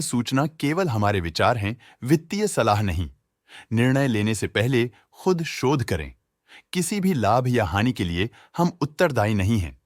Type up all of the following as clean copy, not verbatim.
सूचना केवल हमारे विचार हैं, वित्तीय सलाह नहीं। निर्णय लेने से पहले खुद शोध करें। किसी भी लाभ या हानि के लिए हम उत्तरदायी नहीं हैं।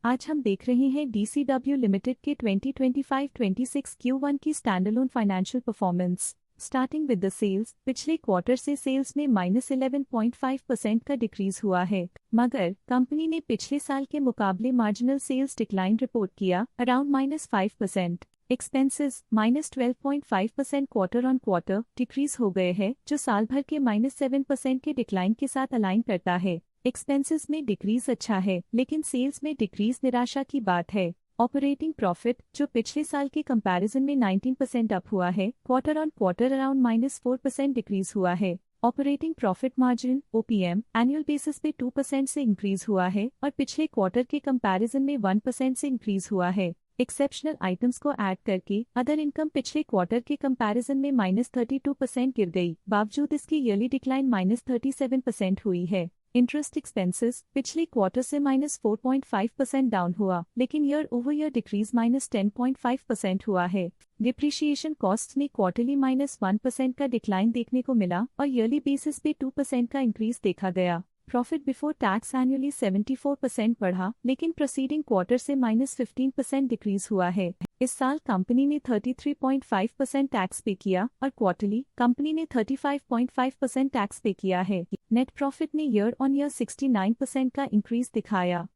आज हम देख रहे हैं डीसीडब्ल्यू लिमिटेड के 2025-26 Q1 की standalone financial performance. Starting with the sales, पिछले क्वार्टर से सेल्स में -11.5% का डिक्रीज हुआ है, मगर कंपनी ने पिछले साल के मुकाबले मार्जिनल सेल्स डिक्लाइन रिपोर्ट किया, around -5%। Expenses -12.5% quarter on quarter decrease हो गए हैं, जो साल भर के -7% के डिक्लाइन के साथ अलाइन करता है। एक्सपेंसेस में डिक्रीज अच्छा है, लेकिन सेल्स में डिक्रीज निराशा की बात है। ऑपरेटिंग प्रॉफिट, जो पिछले साल के कंपैरिजन में 19% अप हुआ है, quarter on quarter around -4% decrease हुआ है। Operating profit margin OPM annual basis पे 2% से इंक्रीज हुआ है और पिछले क्वार्टर के कंपैरिजन में 1% से इंक्रीज हुआ है। एक्सेप्शनल आइटम्स को ऐड करके अदर इनकम पिछले क्वार्टर के कंपैरिजन में -32% गिर गई, बावजूद इसकी ईयरली डिक्लाइन -37% हुई है। इंटरेस्ट एक्सपेंसेस पिछले क्वार्टर से -4.5% डाउन हुआ, लेकिन ईयर ओवर ईयर डिक्रीज -10.5% हुआ है। डिप्रिशिएशन कॉस्ट में क्वार्टरली -1% का डिक्लाइन देखने को मिला और ईयरली बेसिस पे 2% का इंक्रीज देखा गया। प्रॉफिट बिफोर टैक्स एनुअली 74% बढ़ा, लेकिन प्रोसीडिंग क्वार्टर से -15% डिक्रीज हुआ है। इस साल कंपनी ने 33.5% टैक्स पे किया और क्वार्टरली कंपनी ने 35.5% टैक्स पे किया है। नेट प्रॉफिट ने ईयर ऑन ईयर 69% का इंक्रीज दिखाया,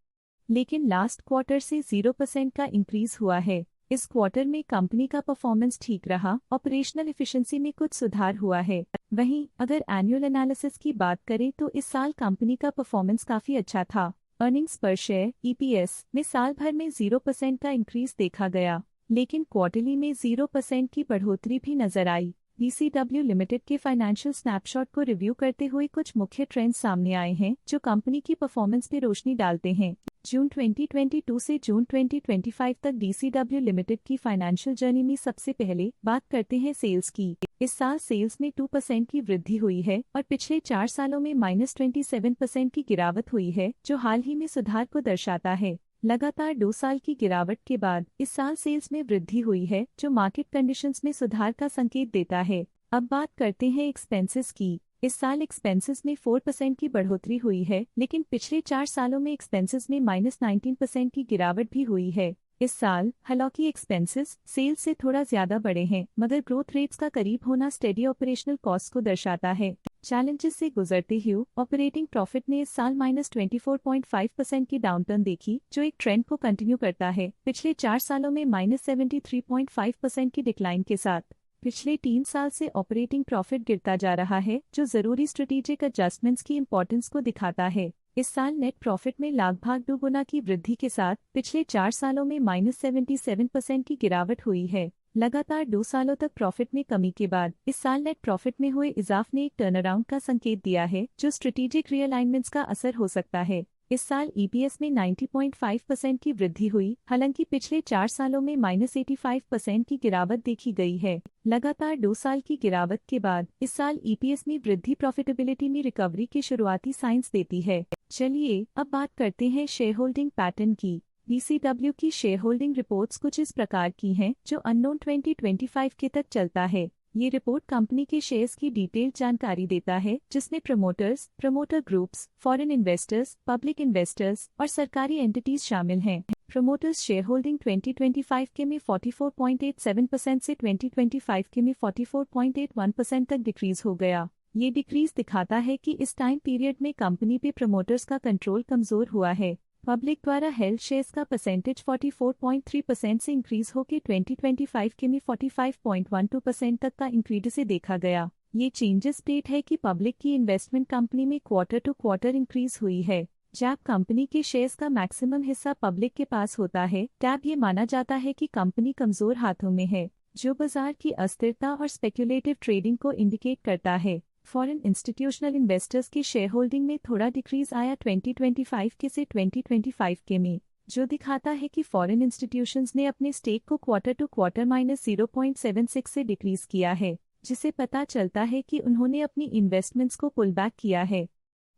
लेकिन लास्ट क्वार्टर से 0% का इंक्रीज हुआ है। इस क्वार्टर में कंपनी का परफॉर्मेंस ठीक रहा, ऑपरेशनल एफिशिएंसी में कुछ सुधार हुआ है। वहीं अगर एनुअल एनालिसिस की बात करें तो इस साल कंपनी का परफॉर्मेंस काफी अच्छा था। अर्निंग्स पर शेयर EPS में साल भर में 0% का इंक्रीज देखा गया, लेकिन क्वार्टरली में 0% की बढ़ोतरी भी नजर आई। डीसीडब्ल्यू लिमिटेड के फाइनेंशियल स्नैपशॉट को रिव्यू करते हुए कुछ मुख्य ट्रेंड्स सामने आए हैं जो कंपनी की परफॉर्मेंस पे रोशनी डालते हैं। जून 2022 से जून 2025 तक डीसीडब्ल्यू लिमिटेड की फाइनेंशियल जर्नी में सबसे पहले बात करते हैं सेल्स की। इस साल सेल्स में 2% की वृद्धि हुई है और पिछले 4 सालों में -27% की गिरावट हुई है, जो हाल ही में सुधार को दर्शाता है। लगातार 2 साल की गिरावट के बाद इस साल सेल्स में वृद्धि हुई है, जो मार्केट कंडीशंस में सुधार का संकेत देता है। अब बात करते हैं एक्सपेंसेस की। इस साल एक्सपेंसेस में 4% की बढ़ोतरी हुई है, लेकिन पिछले 4 सालों में एक्सपेंसेस में -19% की गिरावट भी हुई है। इस साल हालांकि एक्सपेंसेस सेल्स से थोड़ा ज्यादा बढ़े हैं, मगर ग्रोथ रेट्स का करीब होना स्टेडी ऑपरेशनल कॉस्ट को दर्शाता है। चैलेंजेस से गुजरते हुए ऑपरेटिंग प्रॉफिट ने इस साल -24.5% की डाउनटर्न देखी, जो एक ट्रेंड को कंटिन्यू करता है, पिछले 4 सालों में -73.5% की डिक्लाइन के साथ। पिछले 3 साल से ऑपरेटिंग प्रॉफिट गिरता जा रहा है, जो जरूरी स्ट्रेटेजिक एडजस्टमेंट्स की इंपॉर्टेंस को दिखाता है। इस साल नेट प्रॉफिट में लगभग 2 गुना की वृद्धि के साथ पिछले 4 सालों में -77% की गिरावट हुई है। लगातार 2 सालों तक प्रॉफिट में कमी के बाद इस साल नेट प्रॉफिट में हुए इजाफ ने एक टर्नअराउंड का संकेत दिया है, जो स्ट्रेटेजिक रीअलाइनमेंट्स का असर हो सकता है। इस साल EPS में 90.5% की वृद्धि हुई, हालांकि पिछले 4 सालों में -85% की गिरावट देखी गई है। लगातार 2 साल की गिरावट के बाद इस साल EPS में वृद्धि प्रॉफिटेबिलिटी में रिकवरी के शुरुआती साइंस देती है। चलिए अब बात करते हैं शेयर होल्डिंग पैटर्न की। डीसीडब्ल्यू की शेयर होल्डिंग रिपोर्ट्स कुछ इस प्रकार की हैं, जो अननोन 2025 के तक चलता है। ये रिपोर्ट कंपनी के शेयर्स की डिटेल्ड जानकारी देता है, जिसमें promoters, promoter groups, foreign investors, public investors और सरकारी एंटिटीज शामिल हैं। प्रमोटर्स शेयर होल्डिंग 2025 के में 44.87% से 2025 के में 44.81% तक डिक्रीज हो गया। ये डिक्रीज दिखाता है कि इस टाइम पीरियड में कंपनी पे प्रमोटर्स का कंट्रोल कमजोर हुआ है। पब्लिक द्वारा हेल्ड शेयर्स का परसेंटेज 44.3% से इंक्रीज होकर 2025 के में 45.12% तक का इंक्रीज से देखा गया। ये चेंजेस स्टेट है कि पब्लिक की इन्वेस्टमेंट कंपनी में क्वार्टर टू क्वार्टर इंक्रीज हुई है। जब कंपनी के शेयर्स का मैक्सिमम हिस्सा पब्लिक के पास होता है, तब ये माना जाता है कि कंपनी कमजोर हाथों में है, जो बाजार की अस्थिरता और स्पेक्युलेटिव ट्रेडिंग को इंडिकेट करता है। फॉरेन इंस्टीट्यूशनल इन्वेस्टर्स की शेयर होल्डिंग में थोड़ा डिक्रीज आया 2025 के से 2025 के में, जो दिखाता है कि फॉरेन इंस्टीट्यूशंस ने अपने स्टेक को क्वार्टर टू क्वार्टर -0.76 से डिक्रीज किया है, जिसे पता चलता है कि उन्होंने अपनी इन्वेस्टमेंट्स को पुल बैक किया है।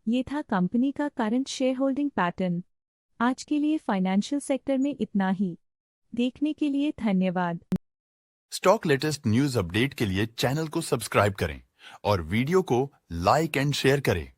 ये था कंपनी का करंट शेयर होल्डिंग पैटर्न। आज के लिए फाइनेंशियल सेक्टर में इतना ही। देखने के लिए धन्यवाद। स्टॉक लेटेस्ट न्यूज अपडेट के लिए चैनल को सब्सक्राइब करें और वीडियो को लाइक एंड शेयर करें।